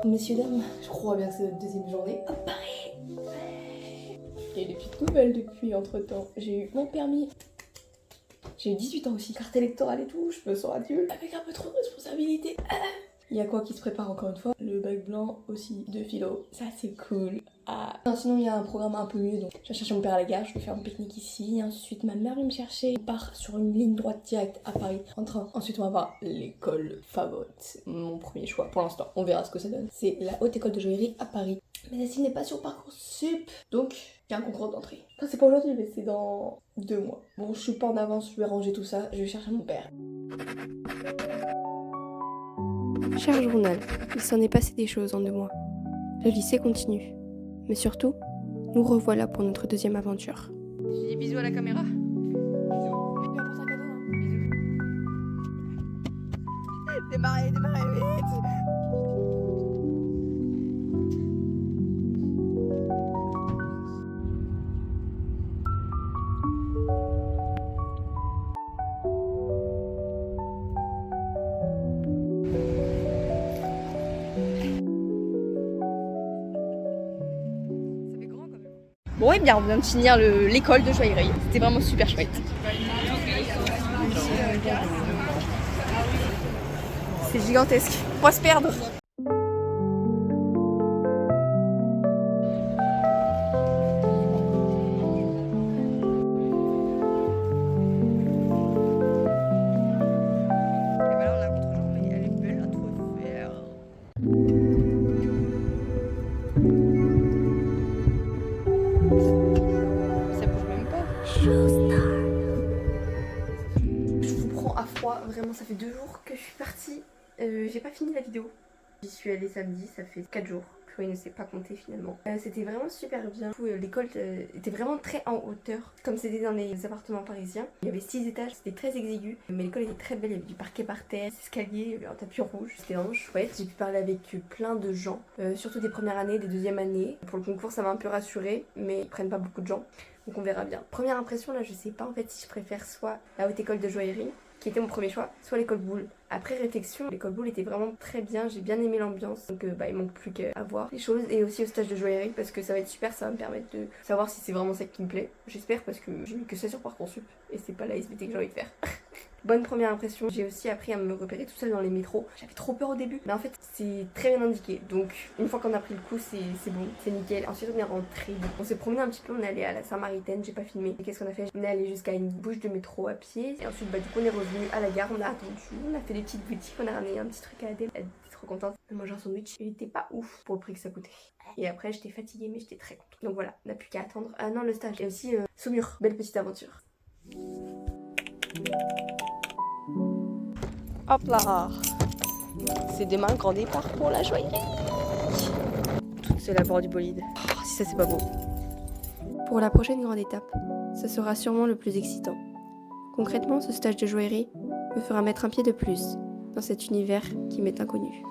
Messieurs, dames, je crois bien que c'est notre deuxième journée à Paris. Il y a eu des petites nouvelles depuis entre temps. J'ai eu mon permis. J'ai eu 18 ans aussi. Carte électorale et tout, je me sens adulte. Avec un peu trop de responsabilité. Il y a quoi qui se prépare encore une fois? Le bac blanc aussi de philo. Ça c'est cool. Non, sinon il y a un programme un peu mieux, donc je vais chercher mon père à la gare, je vais faire un pique-nique ici, ensuite ma mère vient me chercher, on part sur une ligne droite directe à Paris en train. Ensuite on va voir l'école favorite, mon premier choix pour l'instant, on verra ce que ça donne. C'est la haute école de joaillerie à Paris. Mais celle-ci n'est pas sur Parcoursup, donc il y a un concours d'entrée. Enfin, c'est pas aujourd'hui, mais c'est dans 2 mois. Bon, je suis pas en avance, je vais ranger tout ça, je vais chercher mon père. Cher journal, il s'en est passé des choses en 2 mois. Le lycée continue. Mais surtout, nous revoilà pour notre deuxième aventure. Je dis bisous à la caméra. Je lui apporte un cadeau, hein. Démarrez, vite. Bon et bien, on vient de finir l'école de joaillerie. C'était vraiment super chouette. C'est gigantesque. On va se perdre. Et voilà, on a un contre-jour, mais elle est belle à tout faire. Ça bouge même pas. Je vous prends à froid, vraiment ça fait 2 jours que je suis partie. J'ai pas fini la vidéo. J'y suis allée samedi, ça fait 4 jours. Chloé ne sait pas compter finalement. C'était vraiment super bien. L'école était vraiment très en hauteur. Comme c'était dans les appartements parisiens. Il y avait 6 étages, c'était très exigu. Mais l'école était très belle, il y avait du parquet par terre, des escaliers, il y avait un tapis rouge. C'était vraiment chouette. J'ai pu parler avec plein de gens. Surtout des premières années, des deuxièmes années. Pour le concours ça m'a un peu rassurée, mais ils prennent pas beaucoup de gens. Donc on verra bien. Première impression là, je sais pas en fait si je préfère soit la haute école de joaillerie, qui était mon premier choix, soit l'école Boulle. Après réflexion, l'école Boulle était vraiment très bien, j'ai bien aimé l'ambiance, donc il manque plus qu'à voir les choses, et aussi au stage de joaillerie, parce que ça va être super, ça va me permettre de savoir si c'est vraiment ça qui me plaît. J'espère, parce que j'ai mis que ça sur Parcoursup, et c'est pas la SVT que j'ai envie de faire. Bonne première impression, j'ai aussi appris à me repérer tout seul dans les métros. J'avais trop peur au début, mais en fait c'est très bien indiqué. Donc une fois qu'on a pris le coup, c'est bon, c'est nickel. Ensuite on est rentré, on s'est promené un petit peu, on est allé à la Saint-Maritaine, j'ai pas filmé. Et qu'est-ce qu'on a fait? On est allé jusqu'à une bouche de métro à pied. Et ensuite du coup on est revenu à la gare, on a attendu, on a fait des petites boutiques, on a ramené un petit truc à Adèle. Elle était trop contente. On a mangé un sandwich, il était pas ouf pour le prix que ça coûtait. Et après j'étais fatiguée mais j'étais très contente. Donc voilà, on n'a plus qu'à attendre. Ah non, le stage. Et aussi Saumur, belle petite aventure. Hop là. C'est demain le grand départ pour la joaillerie. Toute seule à bord du bolide. Oh, si ça c'est pas beau. Pour la prochaine grande étape, ce sera sûrement le plus excitant. Concrètement, ce stage de joaillerie me fera mettre un pied de plus dans cet univers qui m'est inconnu.